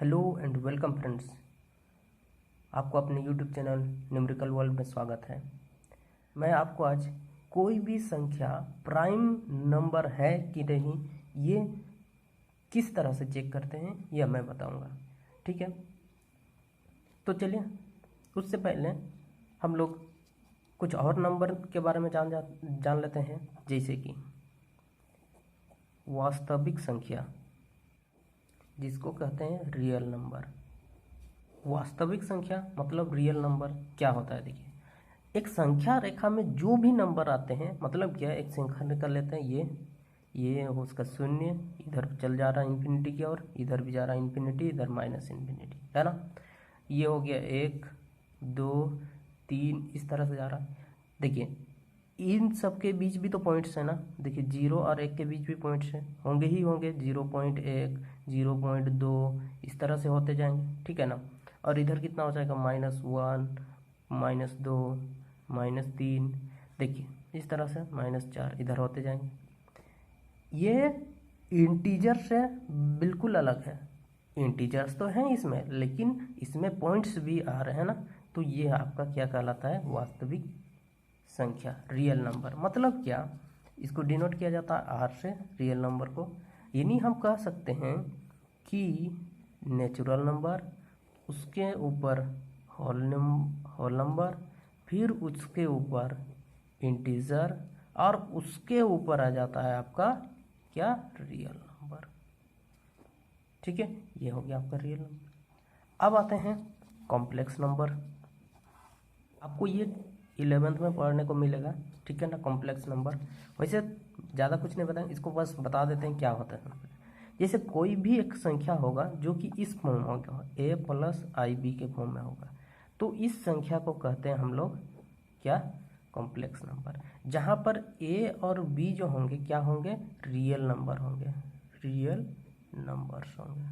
Hello and welcome friends. आपको अपने YouTube channel numerical world में स्वागत है। मैं आपको आज कोई भी संख्या प्राइम नंबर है कि नहीं ये किस तरह से चेक करते हैं यह मैं बताऊंगा। ठीक है, तो चलिए उससे पहले हम लोग कुछ और नंबर के बारे में जान लेते हैं, जैसे कि वास्तविक संख्या, जिसको कहते हैं रियल नंबर। वास्तविक संख्या मतलब रियल नंबर क्या होता है? देखिए, एक संख्या रेखा में जो भी नंबर आते हैं, मतलब क्या, एक संख्या निकाल लेते हैं, ये उसका शून्य इधर चल जा रहा है इन्फिनिटी की ओर, इधर भी जा रहा है इन्फिनिटी, इधर माइनस इन्फिनिटी, है ना। ये हो गया 1 2 3, इस तरह से जा रहा है। देखिए इन सब के बीच भी तो पॉइंट्स है ना। देखिए 0 और 1 के बीच भी पॉइंट्स हैं, होंगे ही होंगे, 0.1 0.2 इस तरह से होते जाएंगे, ठीक है ना। और इधर कितना हो जाएगा, -1 -2 -3, देखिए इस तरह से -4 इधर होते जाएंगे। ये इंटीजर से बिल्कुल अलग है। इंटीजर्स तो हैं इसमें, लेकिन इसमें पॉइंट्स भी आ रहे हैं ना, तो ये आपका क्या कहलाता है, वास्तविक संख्या, रियल नंबर। मतलब क्या, इसको डिनोट किया जाता है आर से, रियल नंबर को। यानी हम कह सकते हैं कि नेचुरल नंबर, उसके ऊपर होल नंबर, फिर उसके ऊपर इंटीजर, और उसके ऊपर आ जाता है आपका क्या, रियल नंबर। ठीक है, ये हो गया आपका रियल नंबर। अब आते हैं कॉम्प्लेक्स नंबर। आपको ये 11th में पढ़ने को मिलेगा, ठीक है ना, कॉम्प्लेक्स नंबर। वैसे ज़्यादा कुछ नहीं बताएंगे, इसको बस बता देते हैं क्या होता है। जैसे कोई भी एक संख्या होगा जो कि इस फॉर्म में होगा, a+ib के फॉर्म में होगा, तो इस संख्या को कहते हैं हम लोग क्या, कॉम्प्लेक्स नंबर। जहाँ पर a और b जो होंगे क्या होंगे, रियल नंबर होंगे, रियल नंबर्स होंगे।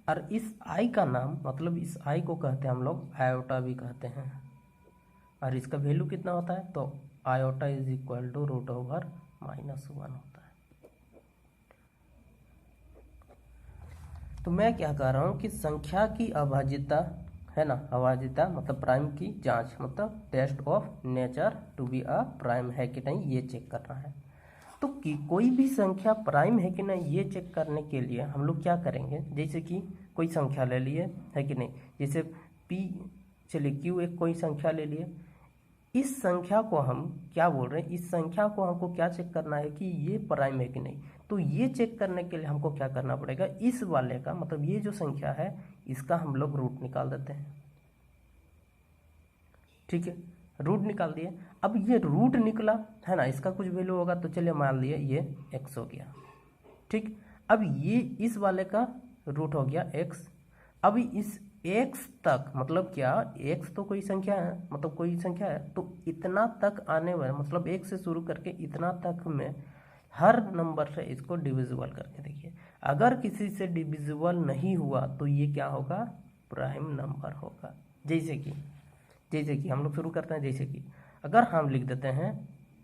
और इस i का नाम, मतलब इस i को कहते हैं हम लोग आयोटा भी कहते हैं। और इसका वैल्यू कितना होता है, तो आयोटा इज इक्वल टू √(-1) होता है। तो मैं क्या कह रहा हूँ कि संख्या की अभाज्यता है ना, अभाज्यता मतलब प्राइम की जांच, मतलब test of nature to be a prime है कि नहीं, ये चेक करना है। तो कि कोई भी संख्या प्राइम है कि नहीं ये चेक करने के लिए हम लोग क्या करेंगे, जैसे कि कोई संख्या ले लिए है कि नहीं, जैसे p, चलिए q एक कोई संख्या ले लिए। इस संख्या को हम क्या बोल रहे हैं, इस संख्या को हमको क्या चेक करना है कि ये प्राइम है कि नहीं। तो ये चेक करने के लिए हमको क्या करना पड़ेगा, इस वाले का मतलब ये जो संख्या है इसका हम लोग रूट निकाल देते हैं। ठीक है, रूट निकाल दिए। अब ये रूट निकला है ना, इसका कुछ वैल्यू होगा, तो चलिए मान लिए ये x हो गया। ठीक, अब ये इस वाले का रूट हो गया x। अब इस x तक, मतलब क्या, x तो कोई संख्या है, मतलब कोई संख्या है, तो इतना तक आने वाले, मतलब 1 से शुरू करके इतना तक में हर नंबर से इसको डिविजिबल करके देखिए। अगर किसी से डिविजिबल नहीं हुआ तो ये क्या होगा, प्राइम नंबर होगा। जैसे कि हम लोग शुरू करते हैं, जैसे कि अगर हम लिख देते हैं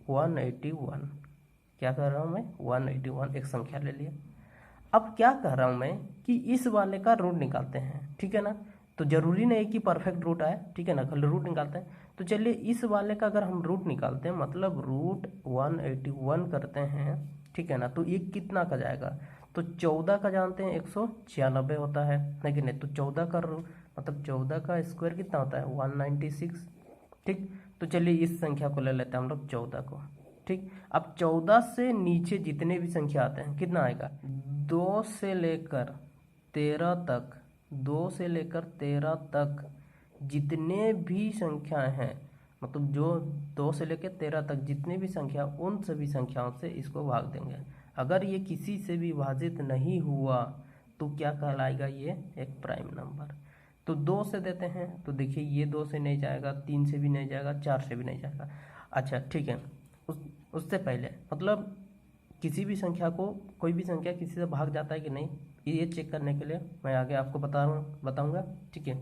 181, क्या कर रहा हूँ मैं, 181 एक संख्या ले लिया। अब क्या कह रहा हूँ मैं कि इस वाले का रूट निकालते हैं, ठीक है ना। तो जरूरी नहीं कि परफेक्ट रूट आए, ठीक है ना, खाली रूट निकालते हैं। तो चलिए इस वाले का अगर हम रूट निकालते हैं, मतलब √181 करते हैं, ठीक है ना, तो ये कितना का जाएगा, तो 14 का जानते हैं 196 होता है कि नहीं। तो 14 का मतलब 14 का स्क्वायर कितना होता है, 196। ठीक, तो चलिए इस संख्या को ले लेते हैं हम लोग 14 को। ठीक, अब 14 से नीचे जितने भी संख्या आते हैं कितना आएगा, 2 से लेकर 13 तक, 2 से लेकर 13 तक जितने भी संख्याएं हैं, मतलब जो 2 से लेकर 13 तक जितने भी संख्या, उन सभी संख्याओं से इसको भाग देंगे। अगर ये किसी से भी विभाजित नहीं हुआ तो क्या कहलाएगा, ये एक प्राइम नंबर। तो 2 से देते हैं, तो देखिए ये 2 से नहीं जाएगा, 3 से भी नहीं जाएगा, 4 से भी नहीं जाएगा। अच्छा ठीक है, उससे पहले मतलब किसी भी संख्या को, कोई भी संख्या किसी से भाग जाता है कि नहीं, ये चेक करने के लिए मैं आगे आपको बताऊंगा। ठीक है,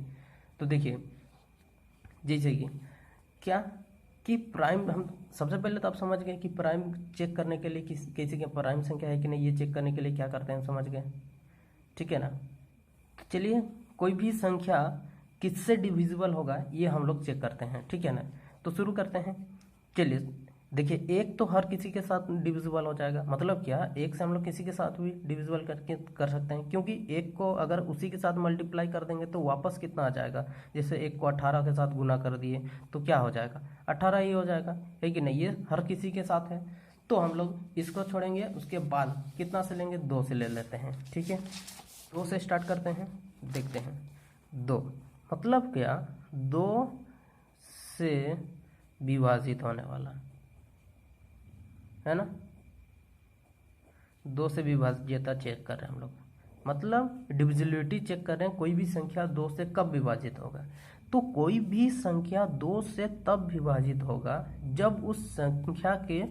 तो देखिए जैसे कि क्या, कि प्राइम, हम सबसे पहले तो आप समझ गए कि प्राइम चेक करने के लिए किसी के प्राइम संख्या है कि नहीं, ये चेक करने के लिए क्या करते हैं, समझ गए, ठीक है ना। चलिए, कोई भी संख्या किससे डिविजिबल होगा ये हम लोग चेक करते हैं, ठीक है ना। तो शुरू करते हैं। चलिए देखिए, एक तो हर किसी के साथ डिविजिबल हो जाएगा, मतलब क्या, एक से हम लोग किसी के साथ भी डिविजिबल करके कर सकते हैं, क्योंकि एक को अगर उसी के साथ मल्टीप्लाई कर देंगे तो वापस कितना आ जाएगा। जैसे एक को 18 के साथ गुना कर दिए तो क्या हो जाएगा, 18 ही हो जाएगा, है कि नहीं। ये हर किसी के साथ है, तो हम लोग इसको छोड़ेंगे, उसके बाद कितना से लेंगे, 2 से ले लेते हैं, ठीक है। 2 से स्टार्ट करते हैं, देखते हैं। 2 मतलब क्या, 2 से विभाजित होने वाला है ना। 2 से विभाज्यता चेक कर रहे हैं हम लोग, मतलब डिविजिबिलिटी चेक कर रहे हैं, कोई भी संख्या 2 से कब विभाजित होगा। तो कोई भी संख्या 2 से तब विभाजित होगा जब उस संख्या के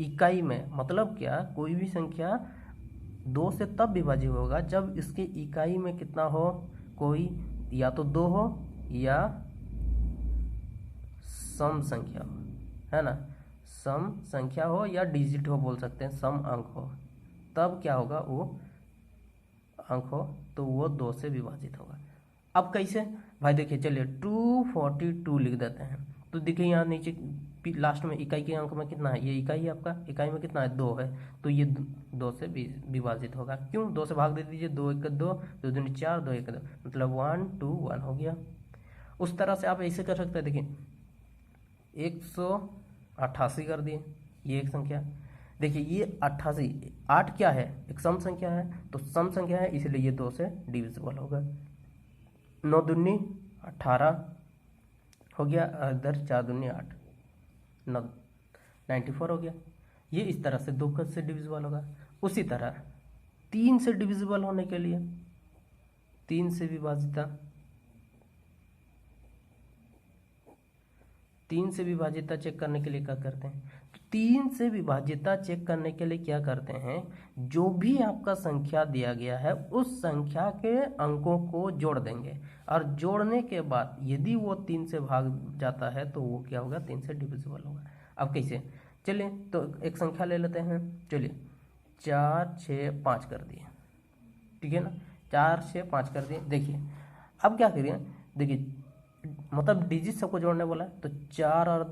इकाई में, मतलब क्या, कोई भी संख्या 2 से तब विभाजित होगा जब इसके इकाई में कितना हो, कोई या तो 2 हो या सम संख्या हो, है ना। सम संख्या हो या डिजिट हो, बोल सकते हैं, सम अंक हो, तब क्या होगा, वो अंक हो तो वो 2 से विभाजित होगा। अब कैसे भाई, देखिए, चलिए 242 लिख देते हैं। तो देखिए यहाँ नीचे लास्ट में इकाई के अंक में कितना है, ये इकाई है आपका, इकाई में कितना है, 2 है, तो ये 2 से विभाजित होगा। क्यों, 2 से भाग दे दीजिए, 2 1 2, 2 दूनी 4, 2 1 2, मतलब 1 2 1 हो गया। उस तरह से आप ऐसे कर सकते हैं, देखिए 188 कर दिए, ये एक संख्या। देखिए ये 88, 8 क्या है, एक सम संख्या है, तो सम संख्या है इसलिए ये 2 से डिविजिबल होगा। 9 दूनी 18 हो गया, इधर 4 दूनी 8, 94 हो गया। ये इस तरह से 2 से डिविजिबल होगा। उसी तरह 3 से डिविजिबल होने के लिए 3 से विभाजिता, 3 से विभाजिता चेक करने के लिए क्या करते हैं, तो 3 से विभाजिता चेक करने के लिए क्या करते हैं, जो भी आपका संख्या दिया गया है उस संख्या के अंकों को जोड़ देंगे, और जोड़ने के बाद यदि वो 3 से भाग जाता है तो वो क्या होगा, 3 से डिविजिबल होगा। अब कैसे, चलिए तो एक संख्या ले लेते हैं, चलिए 4 6 5 कर दिए, ठीक है ना, 4 6 5 कर दिए। देखिए अब क्या करिए, देखिए मतलब डिजिट सबको जोड़ने बोला, तो 4 और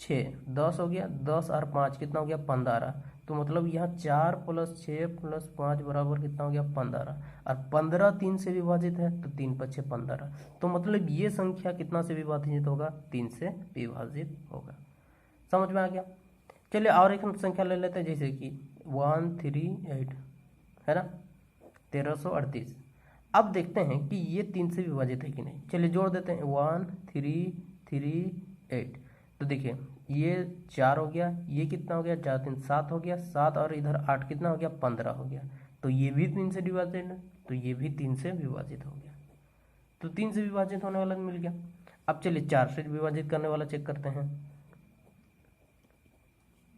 6 10 हो गया, 10 और 5 कितना हो गया, 15। तो मतलब यहाँ 4 + 6 + 5 बराबर कितना हो गया, 15, और 15 3 से विभाजित है, तो 3 × 6 15। तो मतलब ये संख्या कितना से विभाजित होगा, 3 से विभाजित होगा। समझ में आ गया। चलिए और एक संख्या ले लेते हैं, जैसे कि 138 है ना, 1338। अब देखते हैं कि ये 3 से विभाजित है कि नहीं। चलिए जोड़ देते हैं, 1338। तो देखिए ये 4 हो गया, ये कितना हो गया, 4 3 7 हो गया, 7 और इधर 8 कितना हो गया, 15 हो गया। तो ये भी 3 से विभाजित है, तो ये भी 3 से विभाजित हो गया। तो 3 से विभाजित होने वाला मिल गया। अब चलिए 4 से विभाजित करने वाला चेक करते हैं,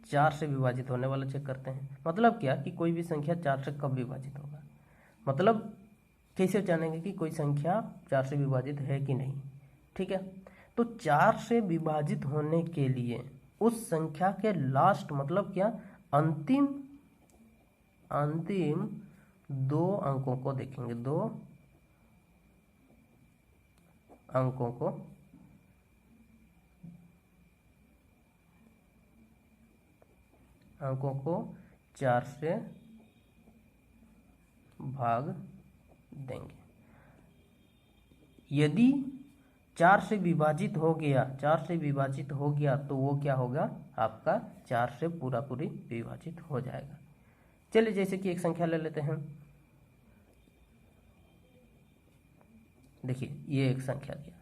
4 से विभाजित होने वाला चेक करते हैं। मतलब क्या कि कोई भी संख्या 4 से कब विभाजित होगा, मतलब कैसे जानेंगे कि कोई संख्या 4 से विभाजित है कि नहीं, ठीक है। तो 4 से विभाजित होने के लिए उस संख्या के लास्ट, मतलब क्या, अंतिम 2 अंकों को देखेंगे, 2 अंकों को 4 से भाग देंगे। यदि 4 से विभाजित हो गया, 4 से विभाजित हो गया तो वो क्या होगा, आपका 4 से पूरी विभाजित हो जाएगा। चलिए जैसे कि एक संख्या ले लेते हैं, देखिए ये एक संख्या दिया,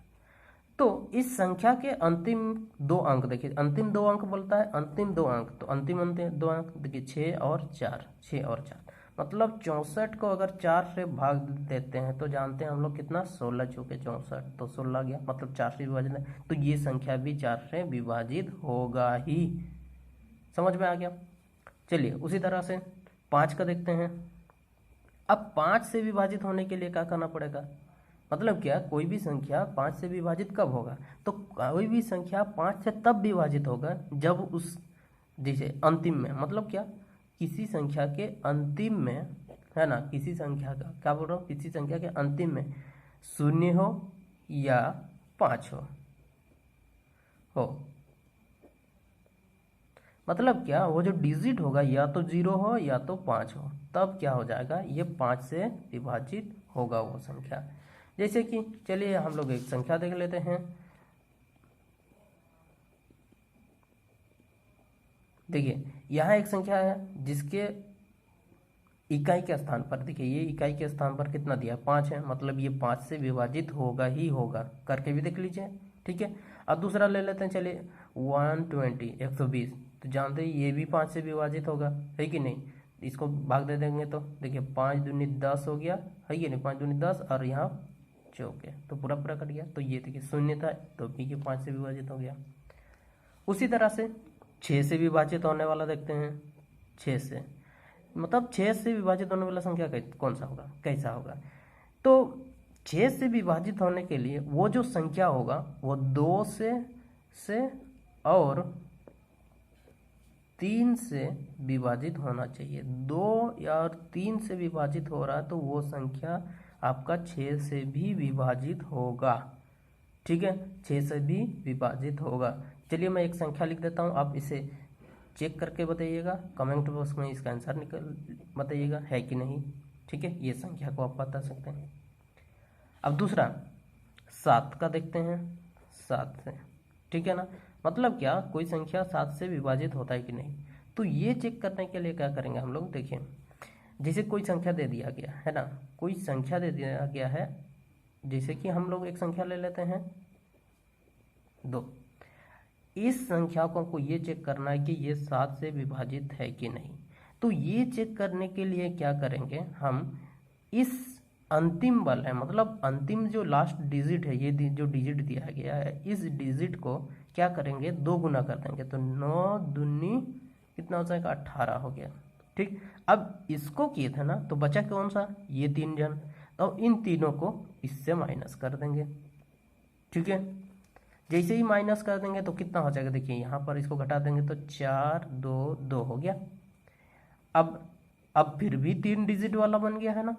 तो इस संख्या के अंतिम 2 अंक, देखिए अंतिम 2 अंक बोलता है, अंतिम 2 अंक, तो अंतिम 2 अंक देखिए 6 और 4, 6 और 4, मतलब 64 को अगर 4 से भाग देते हैं तो जानते हैं हम लोग कितना, 16 चौके 64, तो 16 गया, मतलब 4 से विभाजित है, तो ये संख्या भी 4 से विभाजित होगा ही। समझ में आ गया। चलिए उसी तरह से 5 का देखते हैं। अब 5 से विभाजित होने के लिए क्या करना पड़ेगा, मतलब क्या, कोई भी संख्या 5 से विभाजित कब होगा, तो कोई भी संख्या 5 से तब विभाजित होगा जब उस, जैसे अंतिम में, मतलब क्या, किसी संख्या के अंतिम में, है ना, किसी संख्या का, क्या बोल रहा हूँ, किसी संख्या के अंतिम में 0 हो या 5 हो। मतलब क्या, वो जो डिजिट होगा या तो 0 हो या तो 5 हो, तब क्या हो जाएगा, ये 5 से विभाजित होगा वो संख्या। जैसे कि चलिए हम लोग एक संख्या देख लेते हैं। देखिए यहाँ एक संख्या है जिसके इकाई के स्थान पर, देखिए ये इकाई के स्थान पर कितना दिया, 5 है, मतलब ये 5 से विभाजित होगा ही होगा, करके भी देख लीजिए। ठीक है, अब दूसरा ले लेते हैं, चलिए 120 120, तो जानते हैं ये भी 5 से विभाजित होगा, है कि नहीं। इसको भाग दे देंगे तो देखिए 5 दूनी 10 हो गया, है कि नहीं, 5 दूनी 10 और यहाँ चौक है, तो पूरा पूरा कट गया। तो ये देखिए 0 था तो भी ये 5 से विभाजित हो गया। उसी तरह से 6 से विभाजित होने वाला देखते हैं। 6 से, मतलब 6 से विभाजित होने वाला संख्या कौन सा होगा, कैसा होगा, तो 6 से विभाजित होने के लिए वो जो संख्या होगा वो 2 से और 3 से विभाजित होना चाहिए। 2 और 3 से विभाजित हो रहा है तो वो संख्या आपका 6 से भी विभाजित होगा। ठीक है, 6 से भी विभाजित होगा। चलिए मैं एक संख्या लिख देता हूँ, आप इसे चेक करके बताइएगा, कमेंट बॉक्स में इसका आंसर निकल बताइएगा है कि नहीं। ठीक है, ये संख्या को आप बता सकते हैं। अब दूसरा 7 का देखते हैं, 7 से, ठीक है ना, मतलब क्या, कोई संख्या 7 से विभाजित होता है कि नहीं, तो ये चेक करने के लिए क्या करेंगे हम लोग, देखिए जैसे कोई संख्या दे दिया गया है ना, कोई संख्या दे दिया गया है, जैसे कि हम लोग एक संख्या ले लेते हैं 2। इस संख्या को हमको ये चेक करना है कि ये 7 से विभाजित है कि नहीं। तो ये चेक करने के लिए क्या करेंगे हम, इस अंतिम वाला, मतलब अंतिम जो लास्ट डिजिट है, ये जो डिजिट दिया गया है, इस डिजिट को क्या करेंगे, 2 गुना कर देंगे, तो 9 दूनी कितना हो जाएगा, 18 हो गया। ठीक, अब इसको किए थे ना, तो बचा कौन सा, ये 3 जन, तो इन तीनों को इससे माइनस कर देंगे। ठीक है, जैसे ही माइनस कर देंगे तो कितना हो जाएगा, देखिए यहाँ पर इसको घटा देंगे तो 4 2 2 हो गया। अब फिर भी 3 डिजिट वाला बन गया है ना,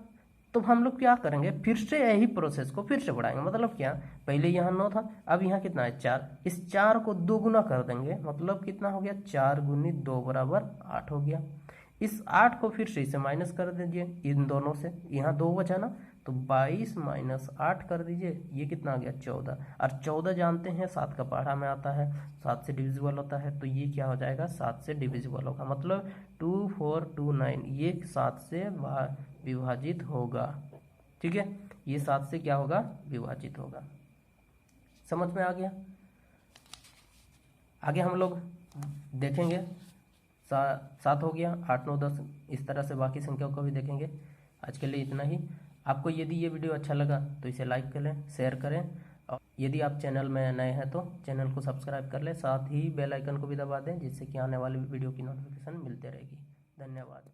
तो हम लोग क्या करेंगे, फिर से यही प्रोसेस को फिर से बढ़ाएंगे। मतलब क्या, पहले यहाँ 9 था, अब यहाँ कितना है 4, इस 4 को 2 गुना कर देंगे, मतलब कितना हो गया, 4 गुनी 2 बराबर 8 हो गया। इस 8 को फिर से इसे माइनस कर दीजिए इन दोनों से, यहाँ 2 बचा ना, तो 22 माइनस 8 कर दीजिए, ये कितना आ गया 14, और 14 जानते हैं 7 का पहाड़ा में आता है, 7 से डिविजिबल होता है, तो ये क्या हो जाएगा, 7 से डिविजिबल होगा, मतलब 2 4 2 9, ये 7 से विभाजित होगा। ठीक है, ये 7 से क्या होगा, विभाजित होगा। समझ में आ गया। आगे हम लोग देखेंगे, 7 हो गया, 8 9 10, इस तरह से बाकी संख्याओं को भी देखेंगे। आज के लिए इतना ही। आपको यदि ये वीडियो अच्छा लगा तो इसे लाइक करें, शेयर करें, और यदि आप चैनल में नए हैं तो चैनल को सब्सक्राइब कर लें, साथ ही बेल आइकन को भी दबा दें, जिससे कि आने वाली वीडियो की नोटिफिकेशन मिलते रहेगी। धन्यवाद।